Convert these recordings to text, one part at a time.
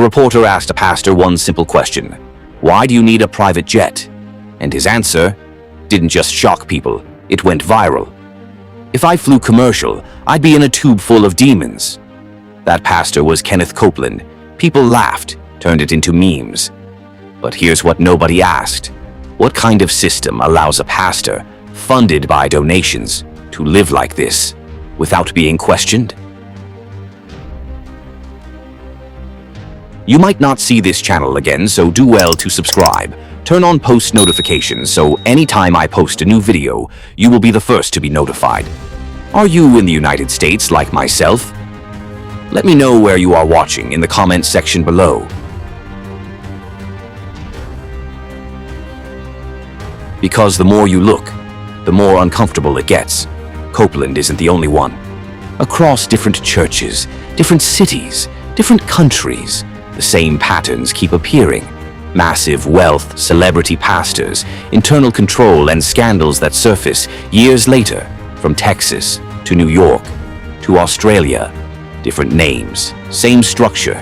reporter asked a pastor one simple question: "Why do you need a private jet?" And his answer didn't just shock people, it went viral. "If I flew commercial, I'd be in a tube full of demons." That pastor was Kenneth Copeland. People laughed, turned it into memes. But here's what nobody asked. What kind of system allows a pastor, funded by donations, to live like this, without being questioned? You might not see this channel again, so do well to subscribe. Turn on post notifications so anytime I post a new video, you will be the first to be notified. Are you in the United States like myself? Let me know where you are watching in the comments section below. Because the more you look, the more uncomfortable it gets. Copeland isn't the only one. Across different churches, different cities, different countries, the same patterns keep appearing. Massive wealth, celebrity pastors, internal control, and scandals that surface years later, from Texas to New York to Australia. Different names, same structure.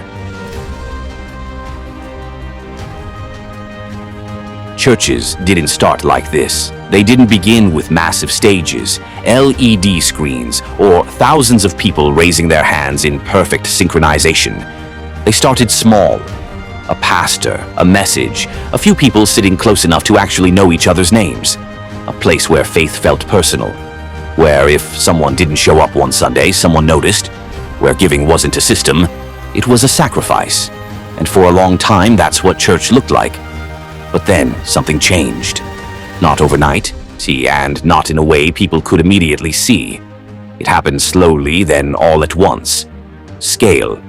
Churches didn't start like this. They didn't begin with massive stages, LED screens, or thousands of people raising their hands in perfect synchronization. They started small. A pastor, a message, a few people sitting close enough to actually know each other's names. A place where faith felt personal. Where if someone didn't show up one Sunday, someone noticed. Where giving wasn't a system, it was a sacrifice. And for a long time, that's what church looked like. But then something changed. Not overnight, and not in a way people could immediately see. It happened slowly, then all at once. Scale.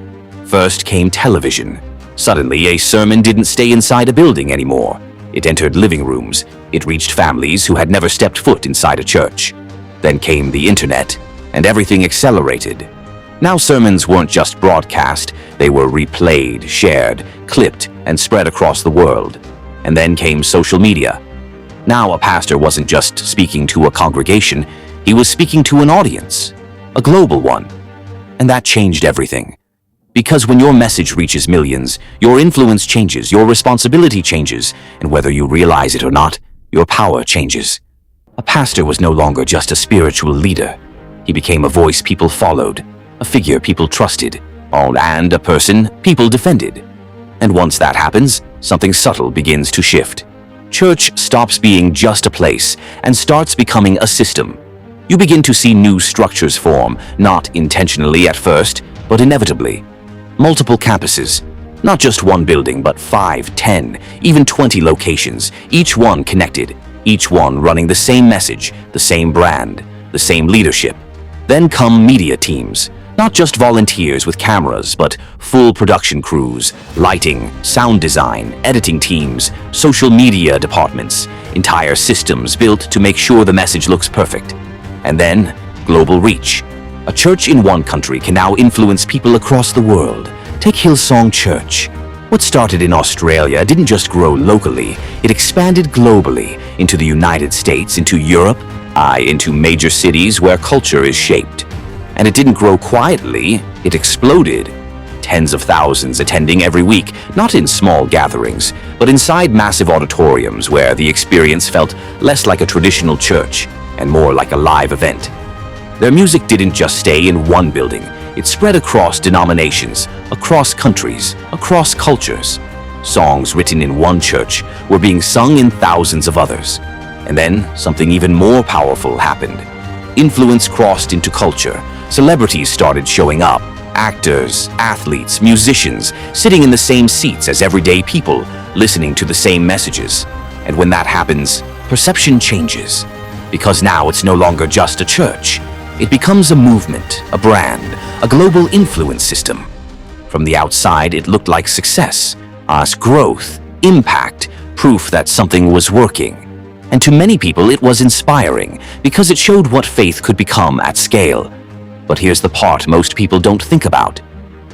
First came television. Suddenly, a sermon didn't stay inside a building anymore. It entered living rooms. It reached families who had never stepped foot inside a church. Then came the internet, and everything accelerated. Now sermons weren't just broadcast, they were replayed, shared, clipped, and spread across the world. And then came social media. Now a pastor wasn't just speaking to a congregation, he was speaking to an audience, a global one. And that changed everything. Because when your message reaches millions, your influence changes, your responsibility changes, and whether you realize it or not, your power changes. A pastor was no longer just a spiritual leader. He became a voice people followed, a figure people trusted, and a person people defended. And once that happens, something subtle begins to shift. Church stops being just a place and starts becoming a system. You begin to see new structures form, not intentionally at first, but inevitably. Multiple campuses, not just one building, but 5, 10, even 20 locations, each one connected, each one running the same message, the same brand, the same leadership. Then come media teams. Not just volunteers with cameras, but full production crews, lighting, sound design, editing teams, social media departments, entire systems built to make sure the message looks perfect. And then, global reach. A church in one country can now influence people across the world. Take Hillsong Church. What started in Australia didn't just grow locally, it expanded globally, into the United States, into Europe, into major cities where culture is shaped. And it didn't grow quietly, it exploded. Tens of thousands attending every week, not in small gatherings, but inside massive auditoriums where the experience felt less like a traditional church and more like a live event. Their music didn't just stay in one building, it spread across denominations, across countries, across cultures. Songs written in one church were being sung in thousands of others. And then something even more powerful happened. Influence crossed into culture. Celebrities started showing up. Actors, athletes, musicians, sitting in the same seats as everyday people, listening to the same messages. And when that happens, perception changes. Because now it's no longer just a church. It becomes a movement, a brand, a global influence system. From the outside, it looked like success, growth, impact, proof that something was working. And to many people, it was inspiring because it showed what faith could become at scale. But here's the part most people don't think about.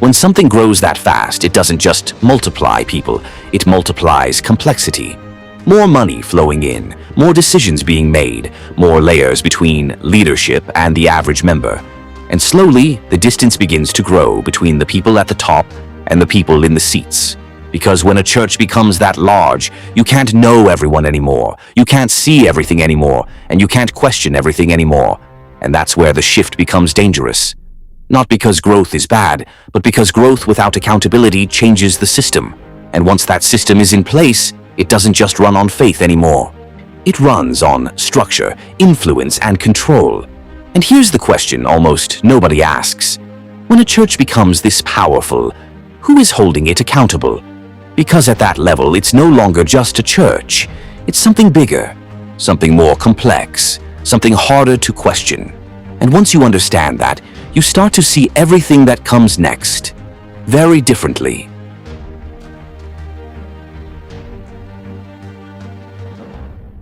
When something grows that fast, it doesn't just multiply people, it multiplies complexity. More money flowing in, more decisions being made, more layers between leadership and the average member. And slowly, the distance begins to grow between the people at the top and the people in the seats. Because when a church becomes that large, you can't know everyone anymore, you can't see everything anymore, and you can't question everything anymore. And that's where the shift becomes dangerous. Not because growth is bad, but because growth without accountability changes the system. And once that system is in place, it doesn't just run on faith anymore. It runs on structure, influence, and control. And here's the question almost nobody asks. When a church becomes this powerful, who is holding it accountable? Because at that level, it's no longer just a church. It's something bigger, something more complex, something harder to question. And once you understand that, you start to see everything that comes next very differently.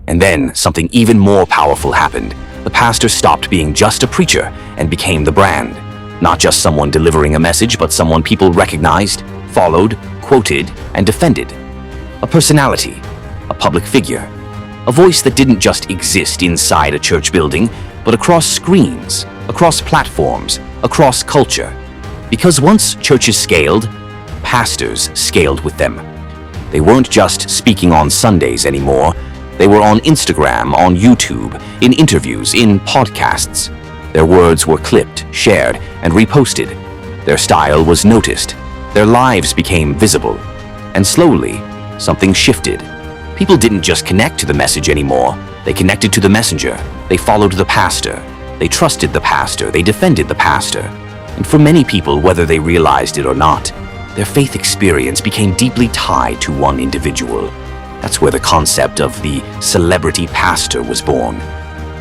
And then something even more powerful happened. The pastor stopped being just a preacher and became the brand. Not just someone delivering a message, but someone people recognized, followed, quoted, and defended. A personality, a public figure, a voice that didn't just exist inside a church building, but across screens, across platforms, across culture. Because once churches scaled, pastors scaled with them. They weren't just speaking on Sundays anymore. They were on Instagram, on YouTube, in interviews, in podcasts. Their words were clipped, shared, and reposted. Their style was noticed. Their lives became visible. And slowly, something shifted. People didn't just connect to the message anymore. They connected to the messenger. They followed the pastor. They trusted the pastor. They defended the pastor. And for many people, whether they realized it or not, their faith experience became deeply tied to one individual. That's where the concept of the celebrity pastor was born.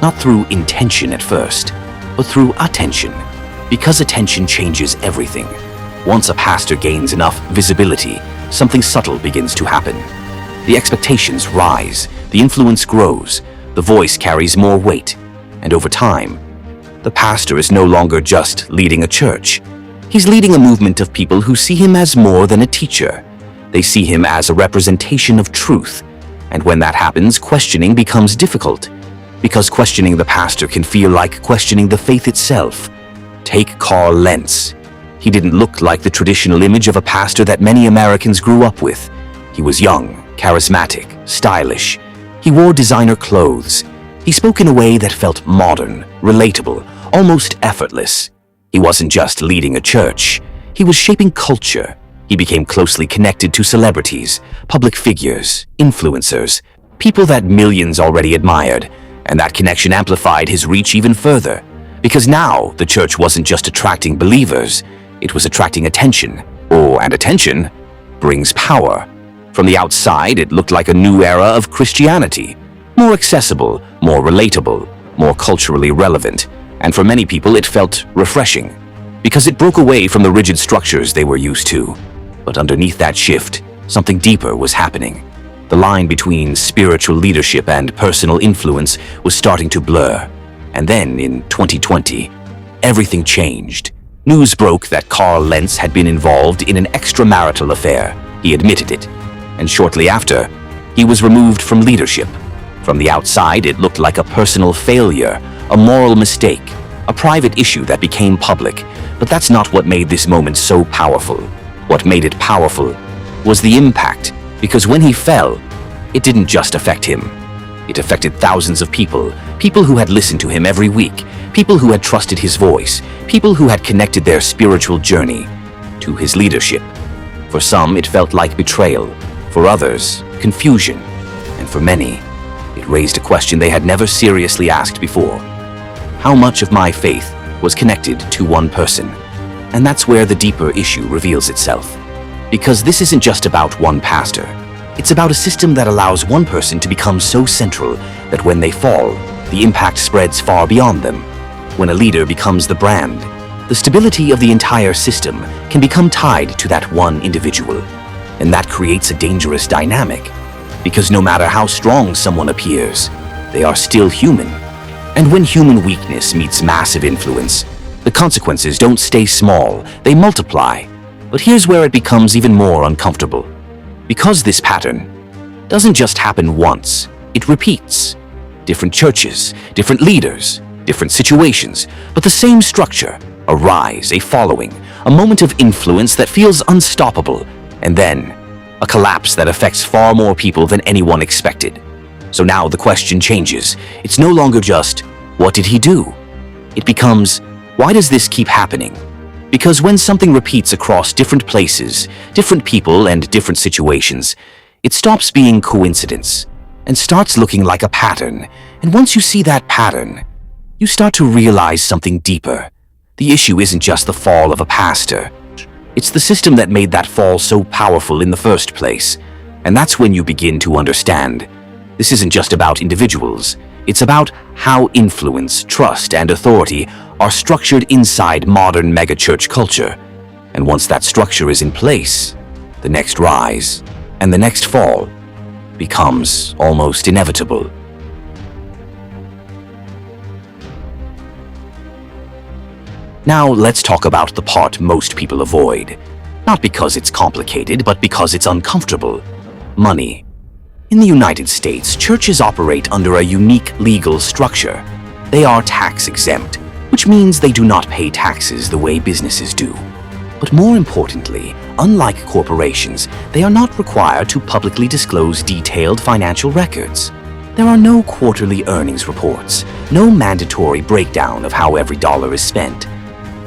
Not through intention at first, but through attention. Because attention changes everything. Once a pastor gains enough visibility, something subtle begins to happen. The expectations rise, the influence grows, the voice carries more weight, and over time, the pastor is no longer just leading a church. He's leading a movement of people who see him as more than a teacher. They see him as a representation of truth. And when that happens, questioning becomes difficult. Because questioning the pastor can feel like questioning the faith itself. Take Carl Lentz. He didn't look like the traditional image of a pastor that many Americans grew up with. He was young, charismatic, stylish. He wore designer clothes. He spoke in a way that felt modern, relatable, almost effortless. He wasn't just leading a church. He was shaping culture. He became closely connected to celebrities, public figures, influencers, people that millions already admired, and that connection amplified his reach even further. Because now, the church wasn't just attracting believers, it was attracting attention. Oh, and attention brings power. From the outside, it looked like a new era of Christianity. More accessible, more relatable, more culturally relevant. And for many people, it felt refreshing. Because it broke away from the rigid structures they were used to. But underneath that shift, something deeper was happening. The line between spiritual leadership and personal influence was starting to blur. And then, in 2020, everything changed. News broke that Carl Lentz had been involved in an extramarital affair. He admitted it. And shortly after, he was removed from leadership. From the outside, it looked like a personal failure, a moral mistake, a private issue that became public. But that's not what made this moment so powerful. What made it powerful was the impact, because when he fell, it didn't just affect him. It affected thousands of people, people who had listened to him every week, people who had trusted his voice, people who had connected their spiritual journey to his leadership. For some, it felt like betrayal. For others, confusion. And for many, it raised a question they had never seriously asked before. How much of my faith was connected to one person? And that's where the deeper issue reveals itself. Because this isn't just about one pastor. It's about a system that allows one person to become so central that when they fall, the impact spreads far beyond them. When a leader becomes the brand, the stability of the entire system can become tied to that one individual. And that creates a dangerous dynamic. Because no matter how strong someone appears, they are still human. And when human weakness meets massive influence, the consequences don't stay small, they multiply. But here's where it becomes even more uncomfortable. Because this pattern doesn't just happen once, it repeats. Different churches, different leaders, different situations, but the same structure, a rise, a following, a moment of influence that feels unstoppable, and then a collapse that affects far more people than anyone expected. So now the question changes. It's no longer just, what did he do? It becomes, why does this keep happening? Because when something repeats across different places, different people, and different situations, it stops being coincidence and starts looking like a pattern. And once you see that pattern, you start to realize something deeper. The issue isn't just the fall of a pastor. It's the system that made that fall so powerful in the first place. And that's when you begin to understand. This isn't just about individuals. It's about how influence, trust, and authority are structured inside modern megachurch culture. And once that structure is in place, the next rise and the next fall becomes almost inevitable. Now let's talk about the part most people avoid. Not because it's complicated, but because it's uncomfortable. Money. In the United States, churches operate under a unique legal structure. They are tax-exempt, which means they do not pay taxes the way businesses do. But more importantly, unlike corporations, they are not required to publicly disclose detailed financial records. There are no quarterly earnings reports, no mandatory breakdown of how every dollar is spent,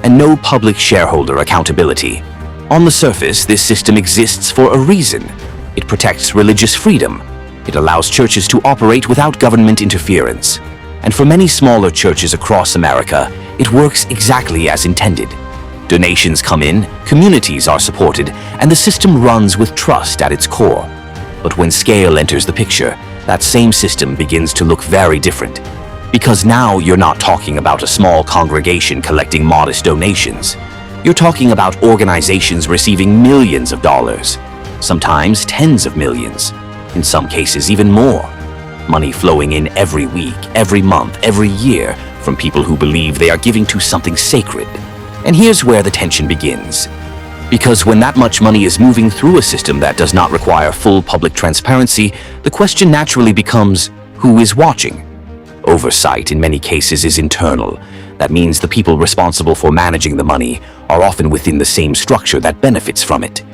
and no public shareholder accountability. On the surface, this system exists for a reason. It protects religious freedom. It allows churches to operate without government interference. And for many smaller churches across America, it works exactly as intended. Donations come in, communities are supported, and the system runs with trust at its core. But when scale enters the picture, that same system begins to look very different. Because now you're not talking about a small congregation collecting modest donations. You're talking about organizations receiving millions of dollars, sometimes tens of millions, in some cases even more. Money flowing in every week, every month, every year from people who believe they are giving to something sacred. And here's where the tension begins. Because when that much money is moving through a system that does not require full public transparency, the question naturally becomes, who is watching? Oversight in many cases is internal. That means the people responsible for managing the money are often within the same structure that benefits from it.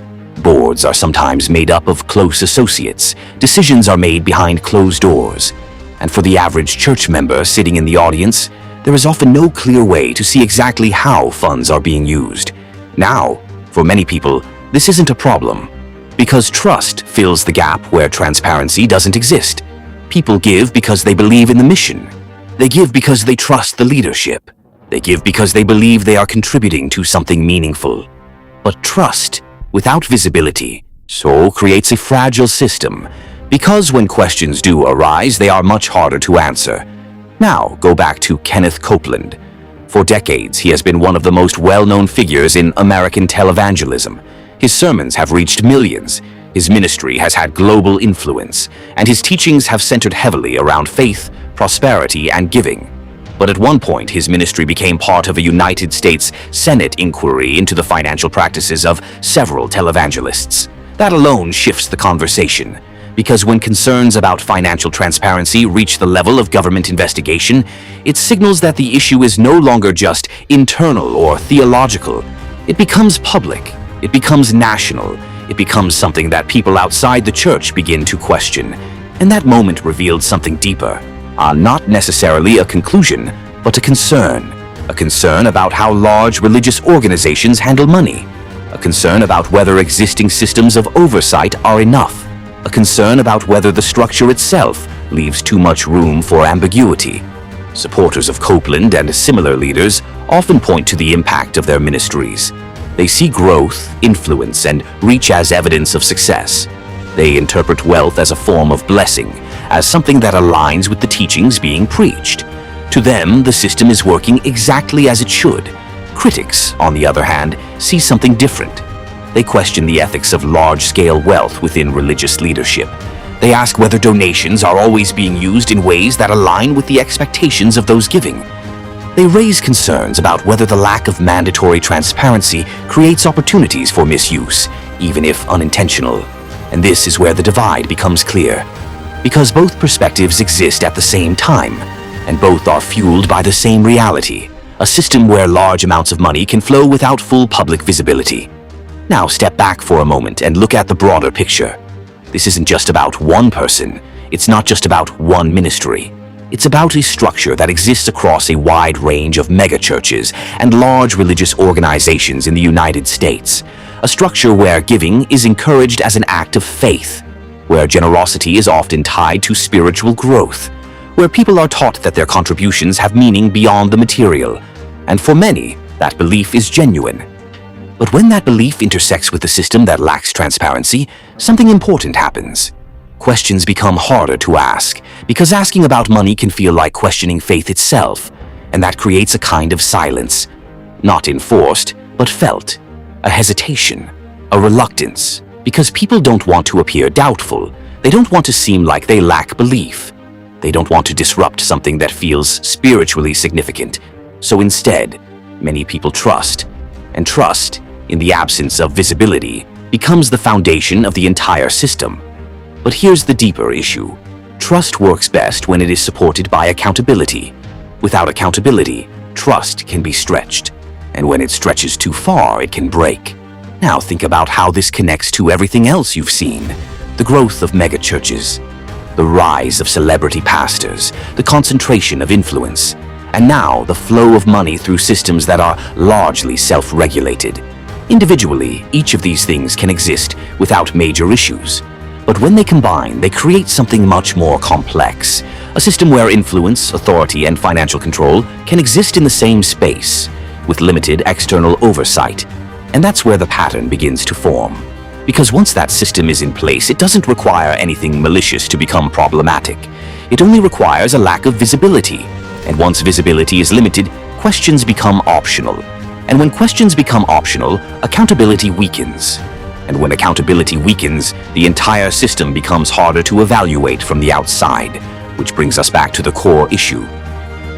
Boards are sometimes made up of close associates. Decisions are made behind closed doors. And for the average church member sitting in the audience, there is often no clear way to see exactly how funds are being used. Now, for many people, this isn't a problem, because trust fills the gap where transparency doesn't exist. People give because they believe in the mission. They give because they trust the leadership. They give because they believe they are contributing to something meaningful. But trust without visibility so creates a fragile system, because when questions do arise, they are much harder to answer. Now, go back to Kenneth Copeland. For decades, he has been one of the most well-known figures in American televangelism. His sermons have reached millions. His ministry has had global influence, and his teachings have centered heavily around faith, prosperity, and giving. But at one point, his ministry became part of a United States Senate inquiry into the financial practices of several televangelists. That alone shifts the conversation, because when concerns about financial transparency reach the level of government investigation, it signals that the issue is no longer just internal or theological. It becomes public. It becomes national. It becomes something that people outside the church begin to question. And that moment revealed something deeper. Not necessarily a conclusion, but a concern. A concern about how large religious organizations handle money. A concern about whether existing systems of oversight are enough. A concern about whether the structure itself leaves too much room for ambiguity. Supporters of Copeland and similar leaders often point to the impact of their ministries. They see growth, influence, and reach as evidence of success. They interpret wealth as a form of blessing, as something that aligns with the teachings being preached. To them, the system is working exactly as it should. Critics, on the other hand, see something different. They question the ethics of large-scale wealth within religious leadership. They ask whether donations are always being used in ways that align with the expectations of those giving. They raise concerns about whether the lack of mandatory transparency creates opportunities for misuse, even if unintentional. And this is where the divide becomes clear. Because both perspectives exist at the same time, and both are fueled by the same reality. a system where large amounts of money can flow without full public visibility. Now step back for a moment and look at the broader picture. This isn't just about one person. It's not just about one ministry. It's about a structure that exists across a wide range of megachurches and large religious organizations in the United States. A structure where giving is encouraged as an act of faith, where generosity is often tied to spiritual growth, where people are taught that their contributions have meaning beyond the material, and for many, that belief is genuine. But when that belief intersects with a system that lacks transparency, something important happens. Questions become harder to ask, because asking about money can feel like questioning faith itself, and that creates a kind of silence, not enforced, but felt, a hesitation, a reluctance, because people don't want to appear doubtful. They don't want to seem like they lack belief. They don't want to disrupt something that feels spiritually significant. So instead, many people trust, and trust, in the absence of visibility, becomes the foundation of the entire system. But here's the deeper issue. Trust works best when it is supported by accountability. Without accountability, trust can be stretched. And when it stretches too far, it can break. Now think about how this connects to everything else you've seen. The growth of megachurches, the rise of celebrity pastors, the concentration of influence, and now the flow of money through systems that are largely self-regulated. Individually, each of these things can exist without major issues. But when they combine, they create something much more complex. A system where influence, authority, and financial control can exist in the same space, with limited external oversight. And that's where the pattern begins to form. Because once that system is in place, it doesn't require anything malicious to become problematic. It only requires a lack of visibility. And once visibility is limited, questions become optional. And when questions become optional, accountability weakens. And when accountability weakens, the entire system becomes harder to evaluate from the outside, which brings us back to the core issue.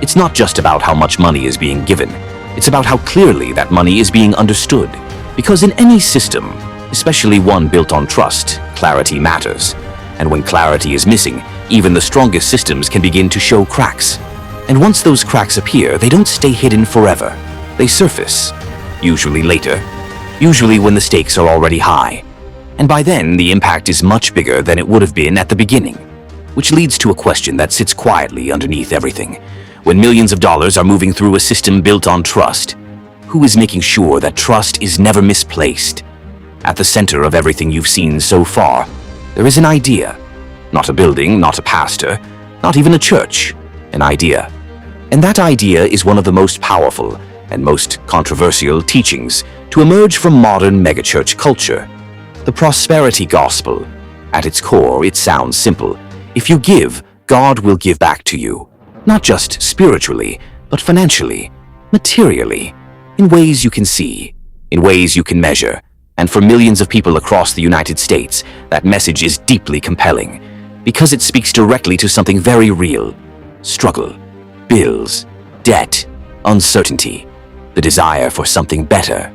It's not just about how much money is being given. It's about how clearly that money is being understood. Because in any system, especially one built on trust, clarity matters. And when clarity is missing, even the strongest systems can begin to show cracks. And once those cracks appear, they don't stay hidden forever. They surface, usually later, usually when the stakes are already high. And by then, the impact is much bigger than it would have been at the beginning, which leads to a question that sits quietly underneath everything. When millions of dollars are moving through a system built on trust, who is making sure that trust is never misplaced? At the center of everything you've seen so far, there is an idea. Not a building, not a pastor, not even a church, an idea. And that idea is one of the most powerful and most controversial teachings to emerge from modern megachurch culture. The prosperity gospel. At its core, it sounds simple. If you give, God will give back to you. Not just spiritually, but financially, materially, in ways you can see, in ways you can measure. And for millions of people across the United States, that message is deeply compelling because it speaks directly to something very real: struggle, bills, debt, uncertainty, the desire for something better.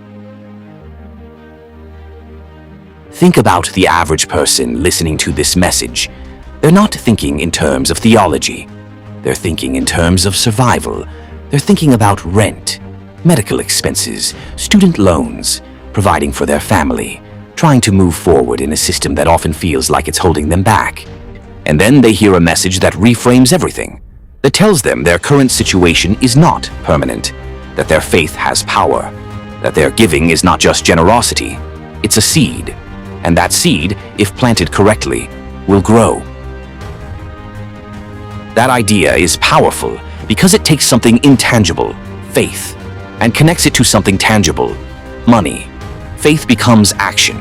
Think about the average person listening to this message. They're not thinking in terms of theology. They're thinking in terms of survival. They're thinking about rent, medical expenses, student loans, providing for their family, trying to move forward in a system that often feels like it's holding them back. And then they hear a message that reframes everything, that tells them their current situation is not permanent, that their faith has power, that their giving is not just generosity, it's a seed. And that seed, if planted correctly, will grow. That idea is powerful because it takes something intangible, faith, and connects it to something tangible, money. Faith becomes action.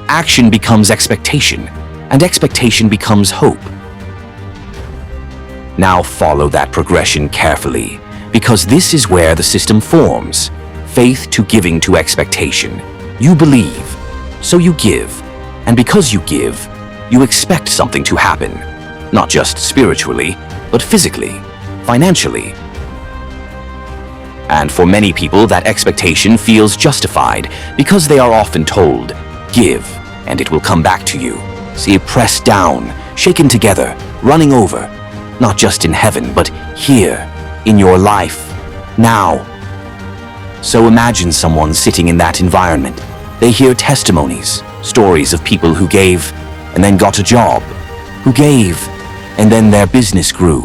Action becomes expectation, and expectation becomes hope. Now follow that progression carefully, because this is where the system forms. Faith to giving to expectation. You believe, so you give. And because you give, you expect something to happen. Not just spiritually, but physically, financially. And for many people, that expectation feels justified because they are often told, give, and it will come back to you. See, pressed down, shaken together, running over, not just in heaven, but here, in your life, now. So imagine someone sitting in that environment. They hear testimonies, stories of people who gave and then got a job, who gave and then their business grew,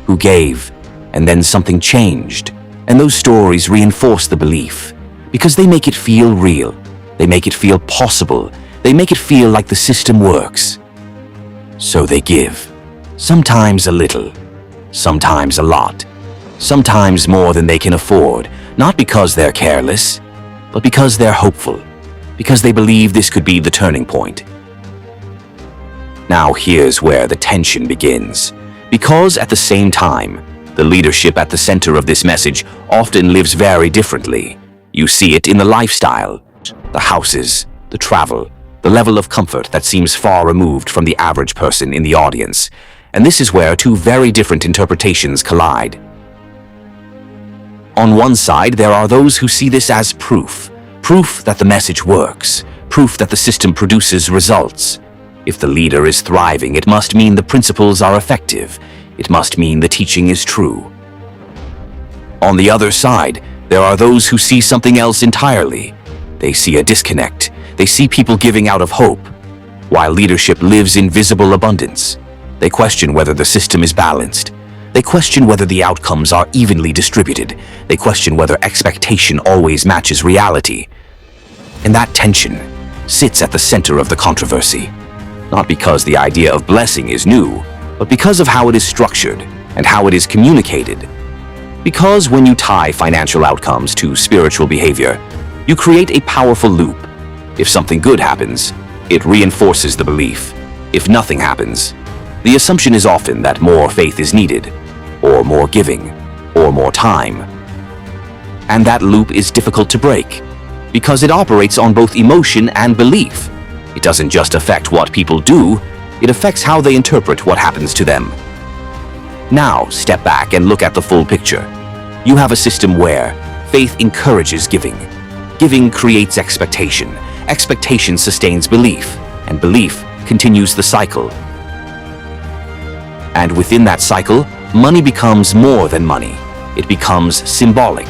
who gave and then something changed. And those stories reinforce the belief because they make it feel real. They make it feel possible. They make it feel like the system works. So they give. Sometimes a little, sometimes a lot, sometimes more than they can afford, not because they're careless, but because they're hopeful, because they believe this could be the turning point. Now here's where the tension begins, because at the same time, the leadership at the center of this message often lives very differently. You see it in the lifestyle, the houses, the travel, the level of comfort that seems far removed from the average person in the audience. And this is where two very different interpretations collide. On one side, there are those who see this as proof that the message works, proof that the system produces results. If the leader is thriving, it must mean the principles are effective. It must mean the teaching is true. On the other side, there are those who see something else entirely. They see a disconnect. They see people giving out of hope, while leadership lives in visible abundance. They question whether the system is balanced. They question whether the outcomes are evenly distributed. They question whether expectation always matches reality. And that tension sits at the center of the controversy, not because the idea of blessing is new, but because of how it is structured and how it is communicated. Because when you tie financial outcomes to spiritual behavior, you create a powerful loop. If something good happens, it reinforces the belief. If nothing happens, the assumption is often that more faith is needed, or more giving, or more time. And that loop is difficult to break, because it operates on both emotion and belief. It doesn't just affect what people do, it affects how they interpret what happens to them. Now, step back and look at the full picture. You have a system where faith encourages giving. Giving creates expectation. Expectation sustains belief, and belief continues the cycle. And within that cycle, money becomes more than money. It becomes symbolic.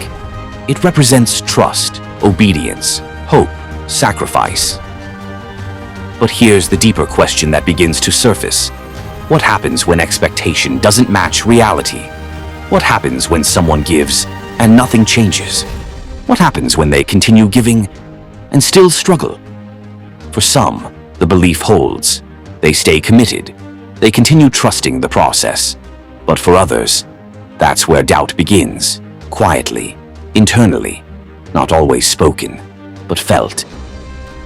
It represents trust, obedience, hope, sacrifice. But here's the deeper question that begins to surface. What happens when expectation doesn't match reality? What happens when someone gives and nothing changes? What happens when they continue giving and still struggle? For some, the belief holds. They stay committed. They continue trusting the process. But for others, that's where doubt begins, quietly, internally, not always spoken, but felt.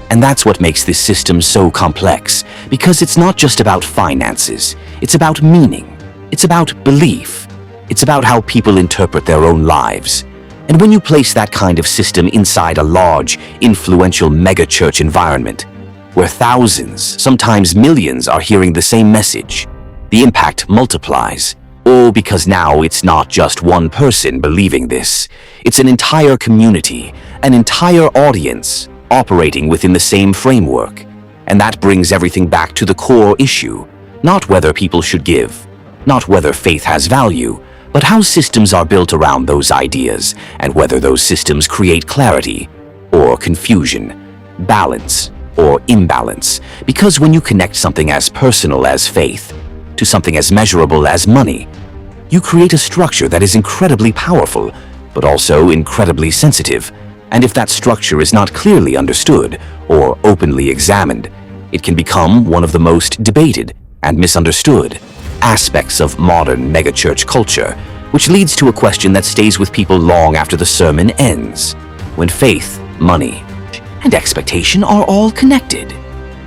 And that's what makes this system so complex, because it's not just about finances, it's about meaning, it's about belief, it's about how people interpret their own lives. And when you place that kind of system inside a large, influential megachurch environment, where thousands, sometimes millions, are hearing the same message, the impact multiplies. Oh, because now it's not just one person believing this. It's an entire community, an entire audience operating within the same framework. And that brings everything back to the core issue, not whether people should give, not whether faith has value, but how systems are built around those ideas and whether those systems create clarity or confusion, balance or imbalance. Because when you connect something as personal as faith to something as measurable as money, you create a structure that is incredibly powerful, but also incredibly sensitive. And if that structure is not clearly understood or openly examined, it can become one of the most debated and misunderstood aspects of modern megachurch culture, which leads to a question that stays with people long after the sermon ends. When faith, money, and expectation are all connected,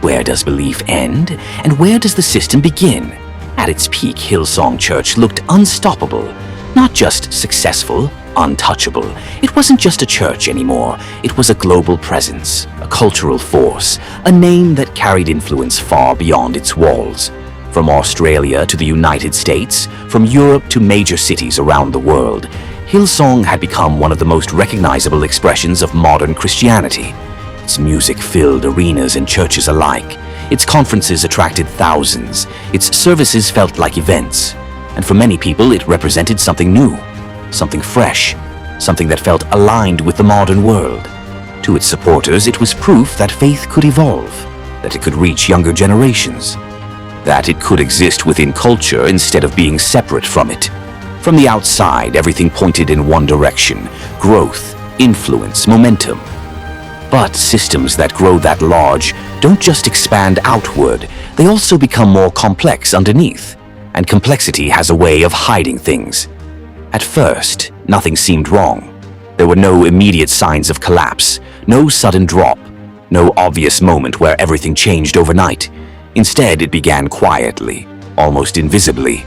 where does belief end and where does the system begin? At its peak, Hillsong Church looked unstoppable, not just successful, untouchable. It wasn't just a church anymore. It was a global presence, a cultural force, a name that carried influence far beyond its walls. From Australia to the United States, from Europe to major cities around the world, Hillsong had become one of the most recognizable expressions of modern Christianity. Its music filled arenas and churches alike. Its conferences attracted thousands. Its services felt like events. And for many people, it represented something new, something fresh, something that felt aligned with the modern world. To its supporters, it was proof that faith could evolve, that it could reach younger generations, that it could exist within culture instead of being separate from it. From the outside, everything pointed in one direction: growth, influence, momentum. But systems that grow that large don't just expand outward, they also become more complex underneath. And complexity has a way of hiding things. At first, nothing seemed wrong. There were no immediate signs of collapse, no sudden drop, no obvious moment where everything changed overnight. Instead, it began quietly, almost invisibly.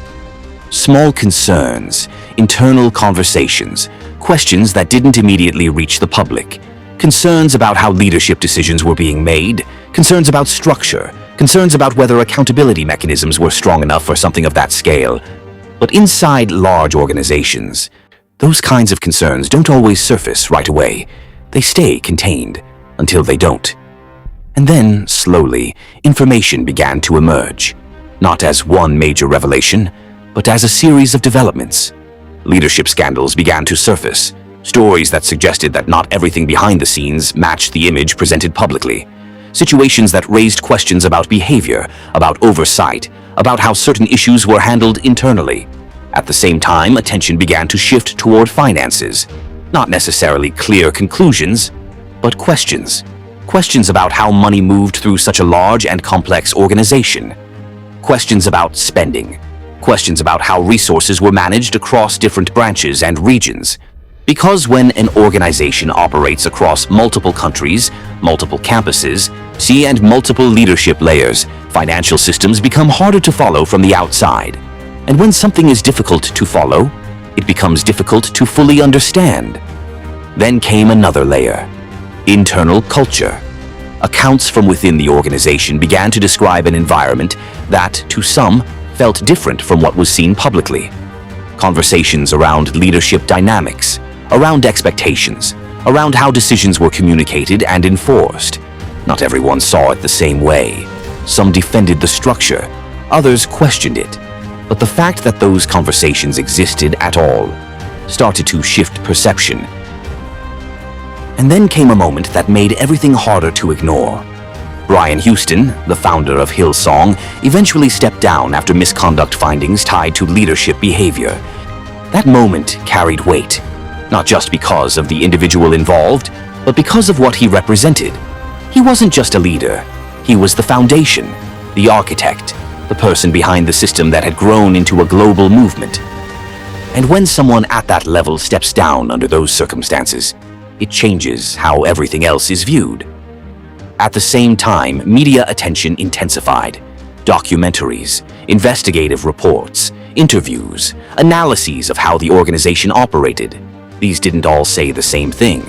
Small concerns, internal conversations, questions that didn't immediately reach the public. Concerns about how leadership decisions were being made, concerns about structure, concerns about whether accountability mechanisms were strong enough for something of that scale. But inside large organizations, those kinds of concerns don't always surface right away. They stay contained until they don't. And then, slowly, information began to emerge, not as one major revelation, but as a series of developments. Leadership scandals began to surface, stories that suggested that not everything behind the scenes matched the image presented publicly. Situations that raised questions about behavior, about oversight, about how certain issues were handled internally. At the same time, attention began to shift toward finances. Not necessarily clear conclusions, but questions. Questions about how money moved through such a large and complex organization. Questions about spending. Questions about how resources were managed across different branches and regions. Because when an organization operates across multiple countries, multiple campuses, and multiple leadership layers, financial systems become harder to follow from the outside. And when something is difficult to follow, it becomes difficult to fully understand. Then came another layer: internal culture. Accounts from within the organization began to describe an environment that, to some, felt different from what was seen publicly. Conversations around leadership dynamics, around expectations, around how decisions were communicated and enforced. Not everyone saw it the same way. Some defended the structure, others questioned it. But the fact that those conversations existed at all started to shift perception. And then came a moment that made everything harder to ignore. Brian Houston, the founder of Hillsong, eventually stepped down after misconduct findings tied to leadership behavior. That moment carried weight, not just because of the individual involved, but because of what he represented. He wasn't just a leader. He was the foundation, the architect, the person behind the system that had grown into a global movement. And when someone at that level steps down under those circumstances, it changes how everything else is viewed. At the same time, media attention intensified. Documentaries, investigative reports, interviews, analyses of how the organization operated. These didn't all say the same thing,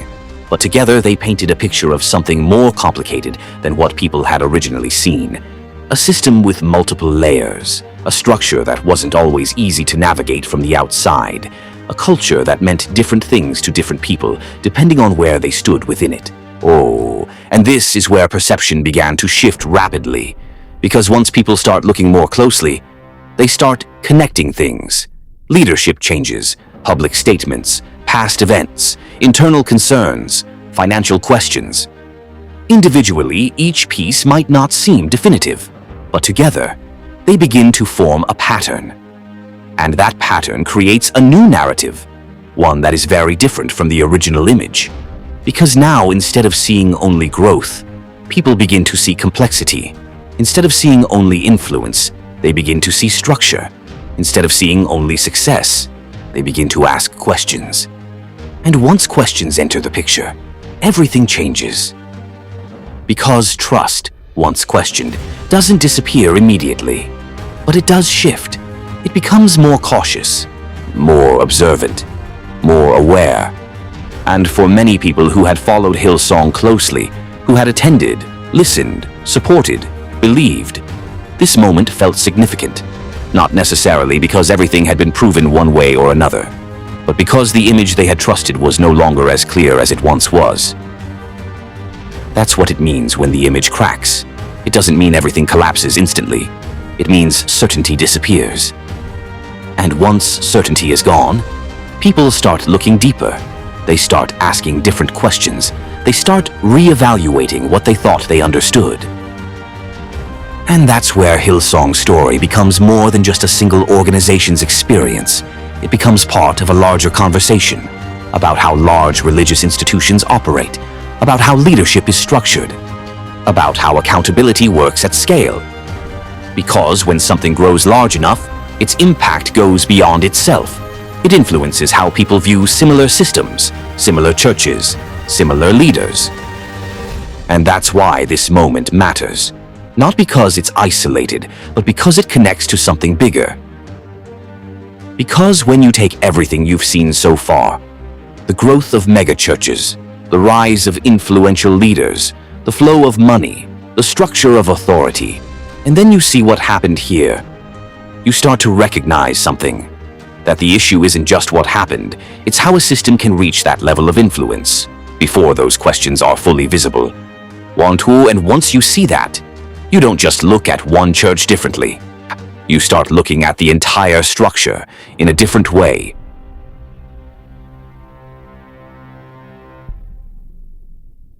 but together they painted a picture of something more complicated than what people had originally seen. A system with multiple layers, a structure that wasn't always easy to navigate from the outside, a culture that meant different things to different people depending on where they stood within it. Oh, and this is where perception began to shift rapidly. Because once people start looking more closely, they start connecting things. Leadership changes, public statements, past events, internal concerns, financial questions. Individually, each piece might not seem definitive, but together, they begin to form a pattern. And that pattern creates a new narrative, one that is very different from the original image. Because now, instead of seeing only growth, people begin to see complexity. Instead of seeing only influence, they begin to see structure. Instead of seeing only success, they begin to ask questions. And once questions enter the picture, everything changes. Because trust, once questioned, doesn't disappear immediately, but it does shift. It becomes more cautious, more observant, more aware. And for many people who had followed Hillsong closely, who had attended, listened, supported, believed, this moment felt significant. Not necessarily because everything had been proven one way or another, but because the image they had trusted was no longer as clear as it once was. That's what it means when the image cracks. It doesn't mean everything collapses instantly. It means certainty disappears. And once certainty is gone, people start looking deeper. They start asking different questions. They start re-evaluating what they thought they understood. And that's where Hillsong's story becomes more than just a single organization's experience. It becomes part of a larger conversation about how large religious institutions operate, about how leadership is structured, about how accountability works at scale. Because when something grows large enough, its impact goes beyond itself. It influences how people view similar systems, similar churches, similar leaders. And that's why this moment matters. Not because it's isolated, but because it connects to something bigger. Because when you take everything you've seen so far, the growth of megachurches, the rise of influential leaders, the flow of money, the structure of authority, and then you see what happened here, you start to recognize something. That the issue isn't just what happened, it's how a system can reach that level of influence before those questions are fully visible. And once you see that, you don't just look at one church differently. You start looking at the entire structure in a different way.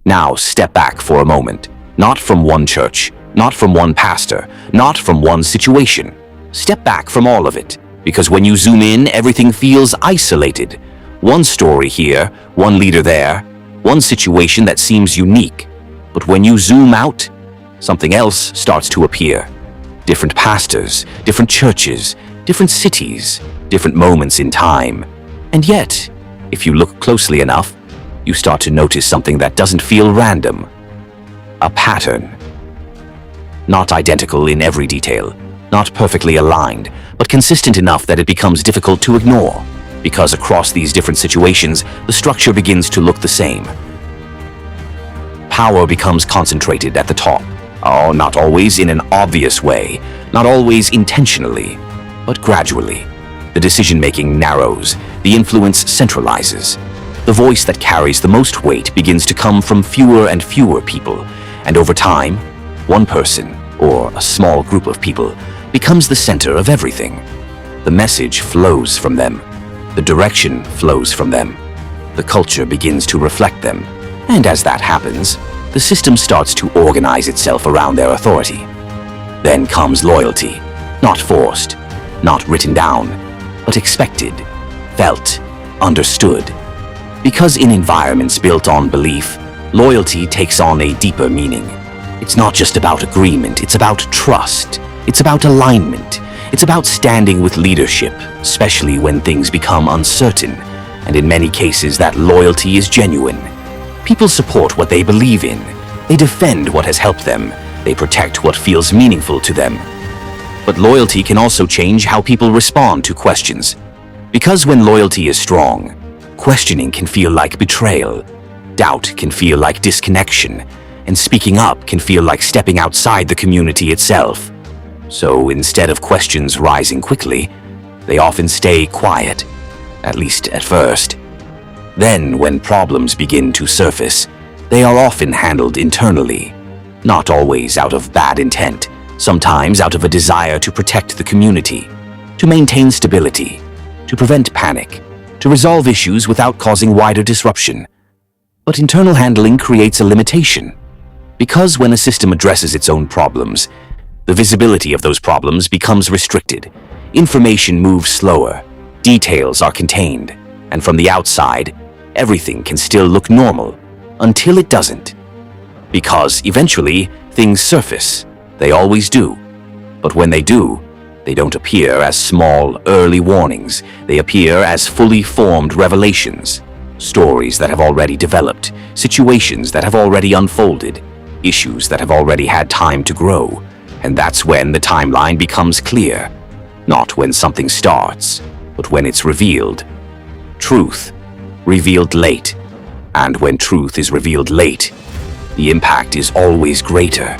Now step back for a moment. Not from one church, not from one pastor, not from one situation. Step back from all of it. Because when you zoom in, everything feels isolated. One story here, one leader there, one situation that seems unique. But when you zoom out, something else starts to appear. Different pastors, different churches, different cities, different moments in time. And yet, if you look closely enough, you start to notice something that doesn't feel random. A pattern. Not identical in every detail, not perfectly aligned, but consistent enough that it becomes difficult to ignore. Because across these different situations, the structure begins to look the same. Power becomes concentrated at the top. Oh, not always in an obvious way, not always intentionally, but gradually. The decision-making narrows, the influence centralizes. The voice that carries the most weight begins to come from fewer and fewer people, and over time, one person, or a small group of people, becomes the center of everything. The message flows from them. The direction flows from them. The culture begins to reflect them. And as that happens, the system starts to organize itself around their authority. Then comes loyalty, not forced, not written down, but expected, felt, understood. Because in environments built on belief, loyalty takes on a deeper meaning. It's not just about agreement, it's about trust. It's about alignment. It's about standing with leadership, especially when things become uncertain. And in many cases, that loyalty is genuine. People support what they believe in. They defend what has helped them. They protect what feels meaningful to them. But loyalty can also change how people respond to questions. Because when loyalty is strong, questioning can feel like betrayal. Doubt can feel like disconnection. And speaking up can feel like stepping outside the community itself. So instead of questions rising quickly, they often stay quiet, at least at first. Then, when problems begin to surface, they are often handled internally, not always out of bad intent, sometimes out of a desire to protect the community, to maintain stability, to prevent panic, to resolve issues without causing wider disruption. But internal handling creates a limitation, because when a system addresses its own problems, the visibility of those problems becomes restricted. Information moves slower, details are contained, and from the outside, everything can still look normal until it doesn't. Because eventually, things surface. They always do. But when they do, they don't appear as small, early warnings. They appear as fully formed revelations. Stories that have already developed, situations that have already unfolded, issues that have already had time to grow. And that's when the timeline becomes clear. Not when something starts, but when it's revealed. Truth, revealed late. And when truth is revealed late, the impact is always greater.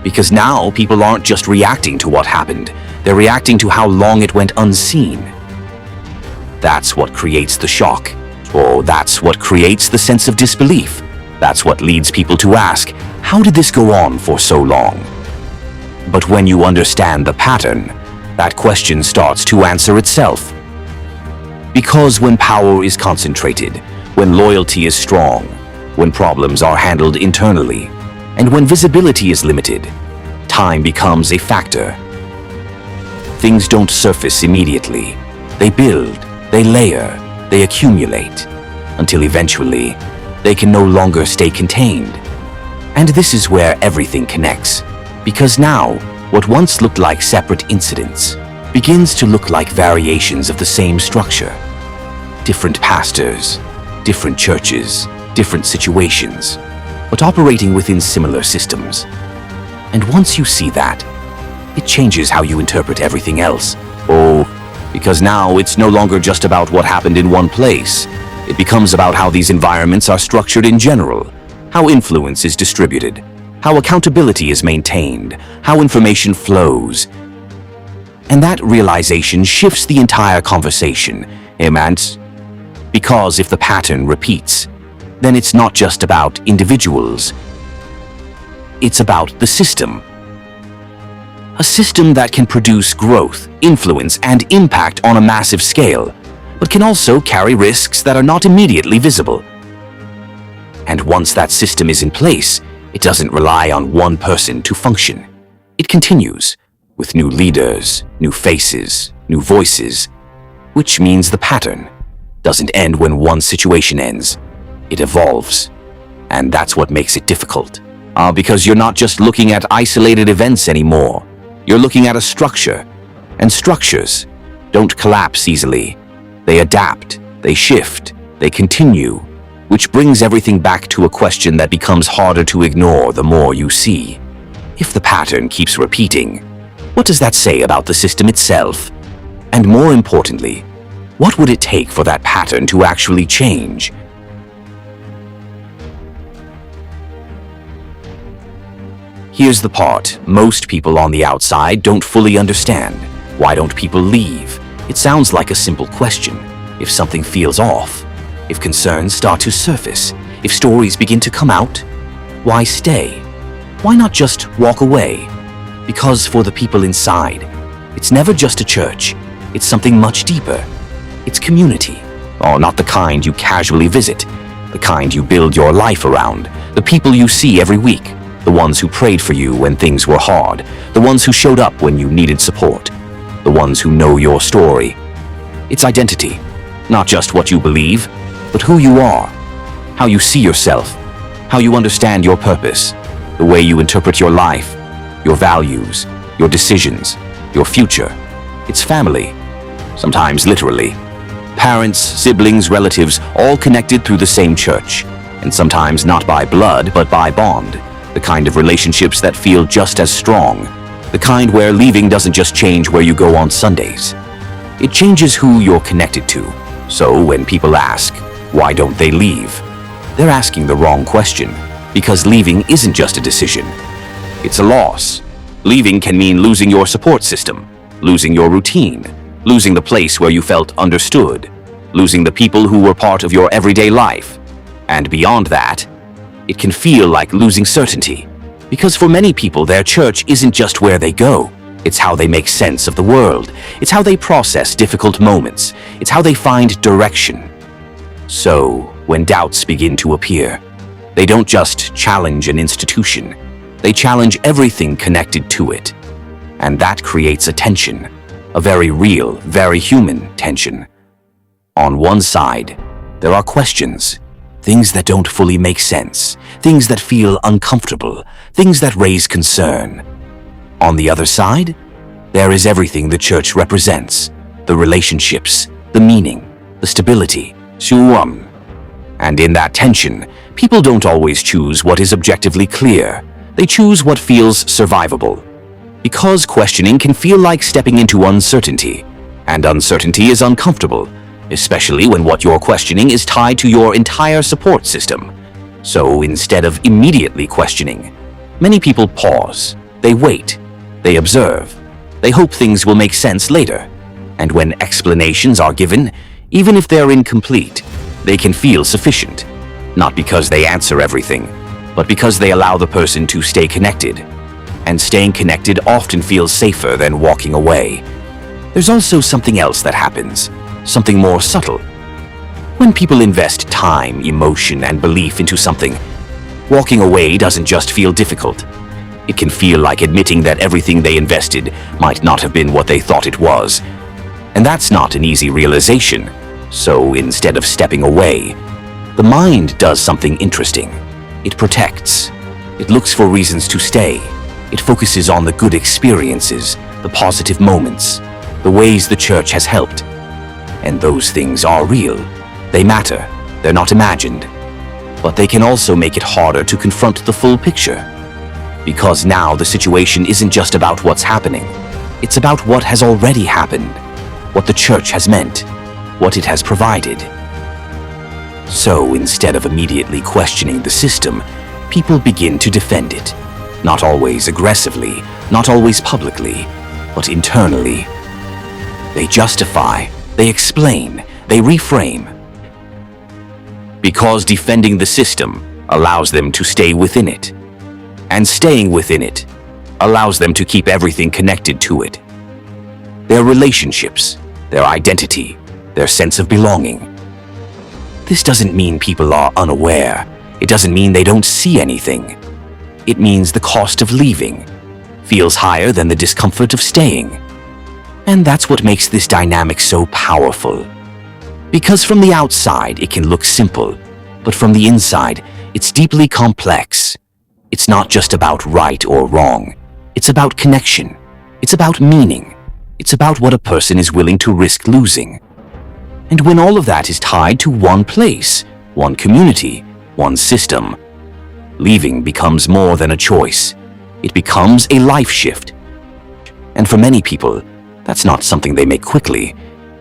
Because now people aren't just reacting to what happened, they're reacting to how long it went unseen. That's what creates the shock. Or that's what creates the sense of disbelief. That's what leads people to ask, how did this go on for so long? But when you understand the pattern, that question starts to answer itself. Because when power is concentrated, when loyalty is strong, when problems are handled internally, and when visibility is limited, time becomes a factor. Things don't surface immediately. They build, they layer, they accumulate, until eventually they can no longer stay contained. And this is where everything connects, because now what once looked like separate incidents begins to look like variations of the same structure. Different pastors, different churches, different situations, but operating within similar systems. And once you see that, it changes how you interpret everything else. Oh, because now it's no longer just about what happened in one place. It becomes about how these environments are structured in general, how influence is distributed, how accountability is maintained, how information flows. And that realization shifts the entire conversation, because if the pattern repeats, then it's not just about individuals. It's about the system. A system that can produce growth, influence, and impact on a massive scale, but can also carry risks that are not immediately visible. And once that system is in place, it doesn't rely on one person to function. It continues, with new leaders, new faces, new voices, which means the pattern doesn't end when one situation ends. It evolves. And that's what makes it difficult. Because you're not just looking at isolated events anymore. You're looking at a structure, and structures don't collapse easily. They adapt, they shift, they continue, which brings everything back to a question that becomes harder to ignore the more you see. If the pattern keeps repeating, what does that say about the system itself? And more importantly, what would it take for that pattern to actually change? Here's the part most people on the outside don't fully understand. Why don't people leave? It sounds like a simple question. If something feels off, if concerns start to surface, if stories begin to come out, why stay? Why not just walk away? Because for the people inside, it's never just a church. It's something much deeper. It's community. Oh, not the kind you casually visit, the kind you build your life around, the people you see every week. The ones who prayed for you when things were hard, the ones who showed up when you needed support, the ones who know your story. It's identity, not just what you believe, but who you are, how you see yourself, how you understand your purpose, the way you interpret your life, your values, your decisions, your future. It's family, sometimes literally. Parents, siblings, relatives, all connected through the same church, and sometimes not by blood, but by bond. The kind of relationships that feel just as strong. The kind where leaving doesn't just change where you go on Sundays. It changes who you're connected to. So when people ask, why don't they leave? They're asking the wrong question, because leaving isn't just a decision. It's a loss. Leaving can mean losing your support system, losing your routine, losing the place where you felt understood, losing the people who were part of your everyday life. And beyond that, it can feel like losing certainty, because for many people their church isn't just where they go, it's how they make sense of the world, it's how they process difficult moments, it's how they find direction. So, when doubts begin to appear, they don't just challenge an institution, they challenge everything connected to it. And that creates a tension, a very real, very human tension. On one side, there are questions. Things that don't fully make sense, things that feel uncomfortable, things that raise concern. On the other side, there is everything the church represents, the relationships, the meaning, the stability, and in that tension, people don't always choose what is objectively clear. They choose what feels survivable. Because questioning can feel like stepping into uncertainty, and uncertainty is uncomfortable, especially when what you're questioning is tied to your entire support system. So instead of immediately questioning, many people pause, they wait, they observe, they hope things will make sense later. And when explanations are given, even if they're incomplete, they can feel sufficient, not because they answer everything, but because they allow the person to stay connected. And staying connected often feels safer than walking away. There's also something else that happens. Something more subtle. When people invest time, emotion, and belief into something, walking away doesn't just feel difficult. It can feel like admitting that everything they invested might not have been what they thought it was. And that's not an easy realization. So instead of stepping away, the mind does something interesting. It protects. It looks for reasons to stay. It focuses on the good experiences, the positive moments, the ways the church has helped. And those things are real. They matter. They're not imagined. But they can also make it harder to confront the full picture. Because now the situation isn't just about what's happening. It's about what has already happened, what the church has meant, what it has provided. So instead of immediately questioning the system, people begin to defend it. Not always aggressively, not always publicly, but internally. They justify, they explain, they reframe. Because defending the system allows them to stay within it. And staying within it allows them to keep everything connected to it. Their relationships, their identity, their sense of belonging. This doesn't mean people are unaware. It doesn't mean they don't see anything. It means the cost of leaving feels higher than the discomfort of staying. And that's what makes this dynamic so powerful. Because from the outside, it can look simple, but from the inside, it's deeply complex. It's not just about right or wrong. It's about connection. It's about meaning. It's about what a person is willing to risk losing. And when all of that is tied to one place, one community, one system, leaving becomes more than a choice. It becomes a life shift. And for many people, that's not something they make quickly.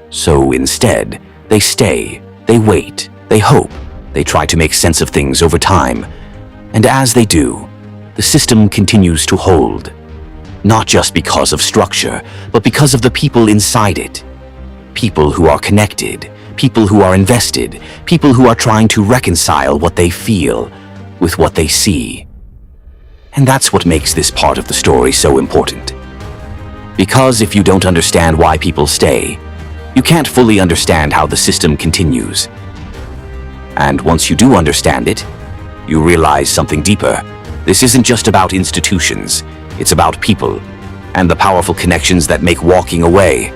So instead, they stay, they wait, they hope, they try to make sense of things over time. And as they do, the system continues to hold. Not just because of structure, but because of the people inside it. People who are connected, people who are invested, people who are trying to reconcile what they feel with what they see. And that's what makes this part of the story so important. Because if you don't understand why people stay, you can't fully understand how the system continues. And once you do understand it, you realize something deeper. This isn't just about institutions. It's about people and the powerful connections that make walking away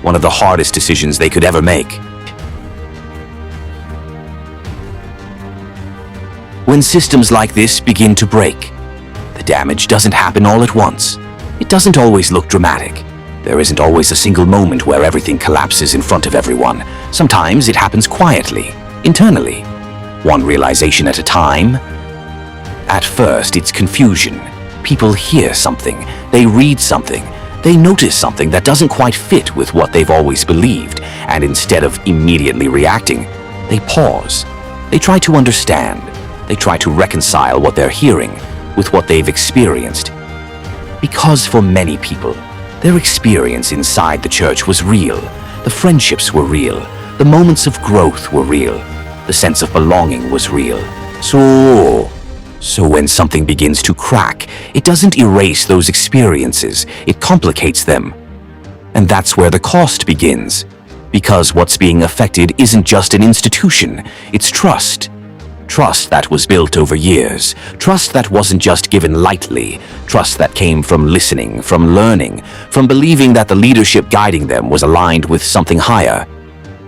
one of the hardest decisions they could ever make. When systems like this begin to break, the damage doesn't happen all at once. It doesn't always look dramatic. There isn't always a single moment where everything collapses in front of everyone. Sometimes it happens quietly, internally, one realization at a time. At first, it's confusion. People hear something, they read something, they notice something that doesn't quite fit with what they've always believed, and instead of immediately reacting, they pause. They try to understand. They try to reconcile what they're hearing with what they've experienced. Because for many people, their experience inside the church was real. The friendships were real. The moments of growth were real. The sense of belonging was real. So when something begins to crack, it doesn't erase those experiences. It complicates them. And that's where the cost begins. Because what's being affected isn't just an institution, it's trust. Trust that was built over years. Trust that wasn't just given lightly. Trust that came from listening, from learning, from believing that the leadership guiding them was aligned with something higher.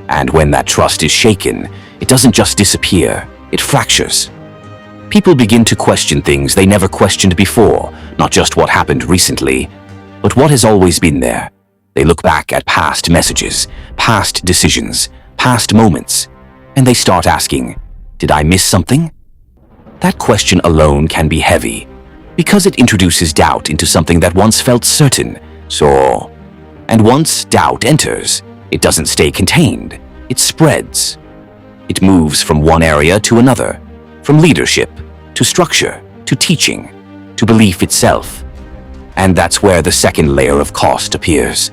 And when that trust is shaken, it doesn't just disappear, it fractures. People begin to question things they never questioned before, not just what happened recently, but what has always been there. They look back at past messages, past decisions, past moments, and they start asking, did I miss something? That question alone can be heavy, because it introduces doubt into something that once felt certain. And once doubt enters, it doesn't stay contained, it spreads. It moves from one area to another, from leadership, to structure, to teaching, to belief itself. And that's where the second layer of cost appears.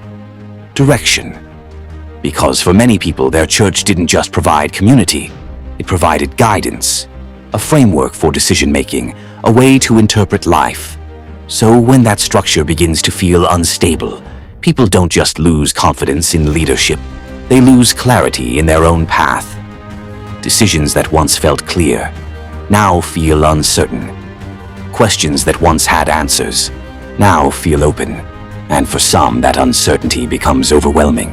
Direction. Because for many people, their church didn't just provide community, it provided guidance, a framework for decision-making, a way to interpret life. So when that structure begins to feel unstable, people don't just lose confidence in leadership, they lose clarity in their own path. Decisions that once felt clear now feel uncertain. Questions that once had answers now feel open. And for some, that uncertainty becomes overwhelming.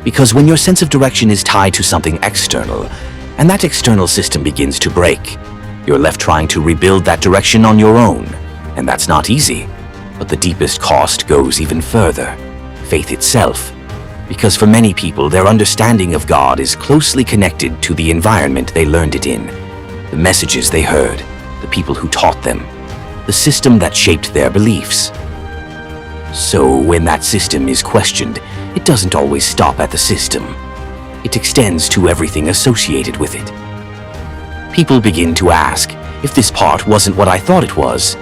Because when your sense of direction is tied to something external, and that external system begins to break, you're left trying to rebuild that direction on your own. And that's not easy. But the deepest cost goes even further: faith itself. Because for many people, their understanding of God is closely connected to the environment they learned it in, the messages they heard, the people who taught them, the system that shaped their beliefs. So when that system is questioned, it doesn't always stop at the system. It extends to everything associated with it. People begin to ask, if this part wasn't what I thought it was,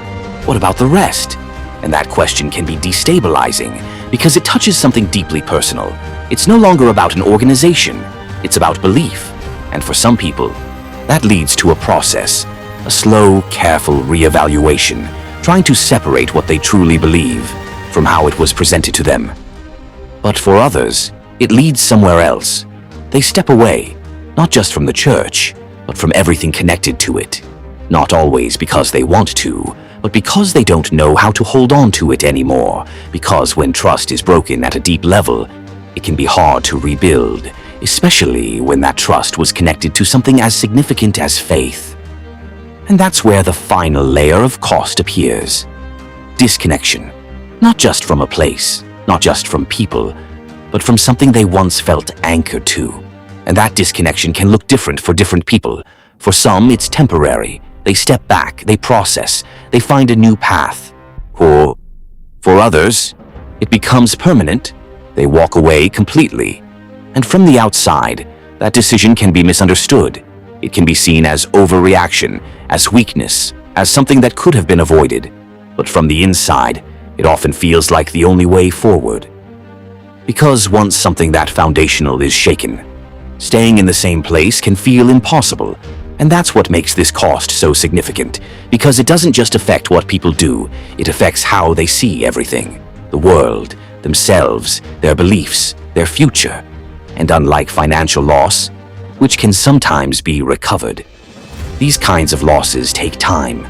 what about the rest? And that question can be destabilizing because it touches something deeply personal. It's no longer about an organization, it's about belief. And for some people, that leads to a process, a slow, careful reevaluation, trying to separate what they truly believe from how it was presented to them. But for others, it leads somewhere else. They step away, not just from the church, but from everything connected to it. Not always because they want to, but because they don't know how to hold on to it anymore. Because when trust is broken at a deep level, it can be hard to rebuild, especially when that trust was connected to something as significant as faith. And that's where the final layer of cost appears. Disconnection. Not just from a place, not just from people, but from something they once felt anchored to. And that disconnection can look different for different people. For some, it's temporary. They step back, they process, they find a new path. Or for others, it becomes permanent. They walk away completely. And from the outside, that decision can be misunderstood. It can be seen as overreaction, as weakness, as something that could have been avoided. But from the inside, it often feels like the only way forward. Because once something that foundational is shaken, staying in the same place can feel impossible. And that's what makes this cost so significant, because it doesn't just affect what people do, it affects how they see everything, the world, themselves, their beliefs, their future. And unlike financial loss, which can sometimes be recovered, these kinds of losses take time.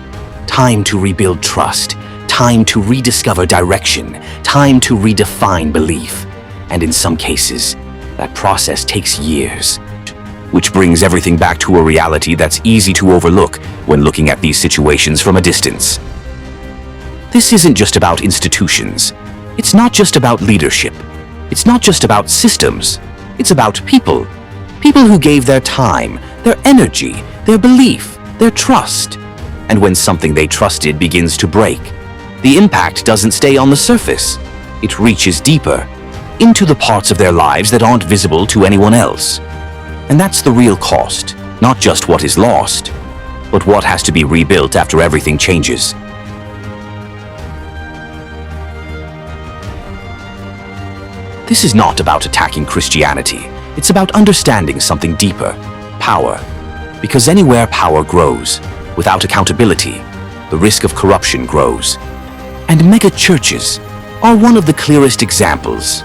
Time to rebuild trust, time to rediscover direction, time to redefine belief. And in some cases, that process takes years. Which brings everything back to a reality that's easy to overlook when looking at these situations from a distance. This isn't just about institutions. It's not just about leadership. It's not just about systems. It's about people. People who gave their time, their energy, their belief, their trust. And when something they trusted begins to break, the impact doesn't stay on the surface. It reaches deeper, into the parts of their lives that aren't visible to anyone else. And that's the real cost, not just what is lost, but what has to be rebuilt after everything changes. This is not about attacking Christianity. It's about understanding something deeper, power. Because anywhere power grows, without accountability, the risk of corruption grows. And megachurches are one of the clearest examples.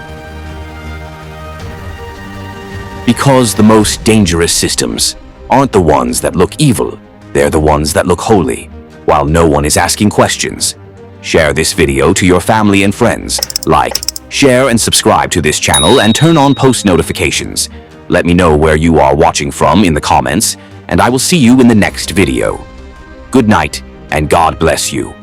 Because the most dangerous systems aren't the ones that look evil, they're the ones that look holy, while no one is asking questions. Share this video to your family and friends. Like, share and subscribe to this channel and turn on post notifications. Let me know where you are watching from in the comments, and I will see you in the next video. Good night, and God bless you.